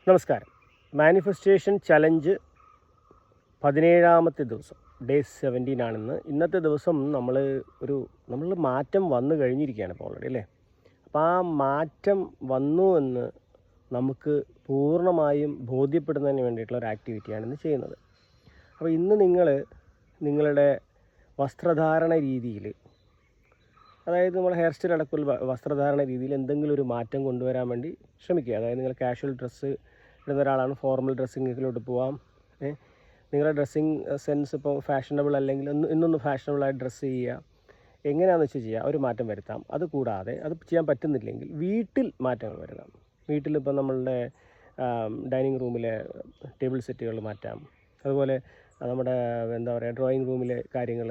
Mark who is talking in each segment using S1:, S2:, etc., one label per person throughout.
S1: നമസ്കാരം. Manifestation challenge 17ാമത്തെ ദിവസം, day 17 ആണെന്ന്. ഇന്നത്തെ ദിവസം നമ്മൾ മാറ്റം വന്നു കഴിഞ്ഞിരിക്കുകയാണ് ഇപ്പോൾ ഓൾറെഡി അല്ലേ. അപ്പോൾ ആ മാറ്റം വന്നു എന്ന് നമുക്ക് പൂർണ്ണമായും ബോധ്യപ്പെടുന്നതിന് വേണ്ടിയിട്ടുള്ള ഒരു ആക്ടിവിറ്റിയാണ് ഇന്ന് ചെയ്യുന്നത്. അപ്പോൾ ഇന്ന് നിങ്ങളുടെ വസ്ത്രധാരണ രീതിയിൽ, അതായത് നമ്മൾ ഹെയർ സ്റ്റൈൽ അടക്കമുള്ള വസ്ത്രധാരണ രീതിയിൽ എന്തെങ്കിലും ഒരു മാറ്റം കൊണ്ടുവരാൻ വേണ്ടി ശ്രമിക്കുക. അതായത് നിങ്ങൾ കാഷ്വൽ ഡ്രസ്സ് ഇടുന്ന ഒരാളാണ്, ഫോർമൽ ഡ്രസ്സിങ്ങിലോട്ട് പോവാം. നിങ്ങളുടെ ഡ്രസ്സിങ് സെൻസ് ഇപ്പോൾ ഫാഷനബിൾ അല്ലെങ്കിൽ ഇന്നൊന്ന് ഫാഷനബിളായിട്ട് ഡ്രസ്സ് ചെയ്യുക, എങ്ങനെയാണെന്ന് വെച്ച് ചെയ്യുക, ഒരു മാറ്റം വരുത്താം. അതുകൂടാതെ അത് ചെയ്യാൻ പറ്റുന്നില്ലെങ്കിൽ വീട്ടിൽ മാറ്റങ്ങൾ വരുത്താം. വീട്ടിലിപ്പോൾ നമ്മളുടെ ഡൈനിങ് റൂമിലെ ടേബിൾ സെറ്റുകൾ മാറ്റാം. അതുപോലെ നമ്മുടെ ഡ്രോയിങ് റൂമിലെ കാര്യങ്ങൾ,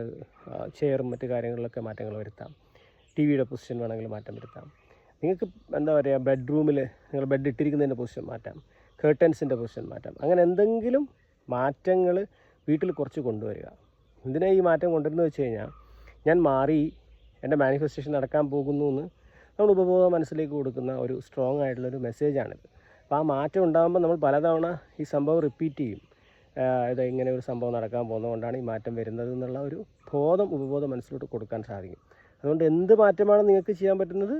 S1: ചെയറും മറ്റു കാര്യങ്ങളിലൊക്കെ മാറ്റങ്ങൾ വരുത്താം. ടി വിയുടെ പൊസിഷൻ വേണമെങ്കിൽ മാറ്റം വരുത്താം. നിങ്ങൾക്ക് ബെഡ്റൂമിൽ നിങ്ങൾ ബെഡ് ഇട്ടിരിക്കുന്നതിൻ്റെ പൊസിഷൻ മാറ്റാം, കേർട്ടൻസിൻ്റെ പൊസിഷൻ മാറ്റാം. അങ്ങനെ എന്തെങ്കിലും മാറ്റങ്ങൾ വീട്ടിൽ കുറച്ച് കൊണ്ടുവരിക. എന്തിനാണ് ഈ മാറ്റം കൊണ്ടുവരുന്നത് വെച്ച് കഴിഞ്ഞാൽ, ഞാൻ മാറി, എൻ്റെ മാനിഫെസ്റ്റേഷൻ നടക്കാൻ പോകുന്നു എന്ന് നമ്മൾ ഉപബോധ മനസ്സിലേക്ക് കൊടുക്കുന്ന ഒരു സ്ട്രോങ് ആയിട്ടുള്ളൊരു മെസ്സേജാണിത്. അപ്പോൾ ആ മാറ്റം ഉണ്ടാകുമ്പോൾ നമ്മൾ പലതവണ ഈ സംഭവം റിപ്പീറ്റ് ചെയ്യും. ഇങ്ങനെ ഒരു സംഭവം നടക്കാൻ പോകുന്നതുകൊണ്ടാണ് ഈ മാറ്റം വരുന്നത് എന്നുള്ള ഒരു ബോധം ഉപബോധ മനസ്സിലോട്ട് കൊടുക്കാൻ സാധിക്കും. അതുകൊണ്ട് എന്ത് മാറ്റമാണ് നിങ്ങൾക്ക് ചെയ്യാൻ പറ്റുന്നത്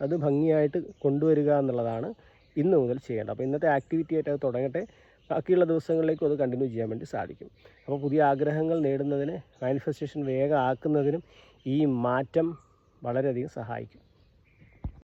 S1: അത് ഭംഗിയായിട്ട് കൊണ്ടുവരിക എന്നുള്ളതാണ് ഇന്ന് മുതൽ ചെയ്യേണ്ടത്. അപ്പോൾ ഇന്നത്തെ ആക്ടിവിറ്റി ആയിട്ട് അത് തുടങ്ങട്ടെ. ബാക്കിയുള്ള ദിവസങ്ങളിലേക്കും അത് കണ്ടിന്യൂ ചെയ്യാൻ വേണ്ടി സാധിക്കും. അപ്പോൾ പുതിയ ആഗ്രഹങ്ങൾ നേടുന്നതിന്, മാനിഫെസ്റ്റേഷൻ വേഗം ആക്കുന്നതിനും ഈ മാറ്റം വളരെയധികം സഹായിക്കും.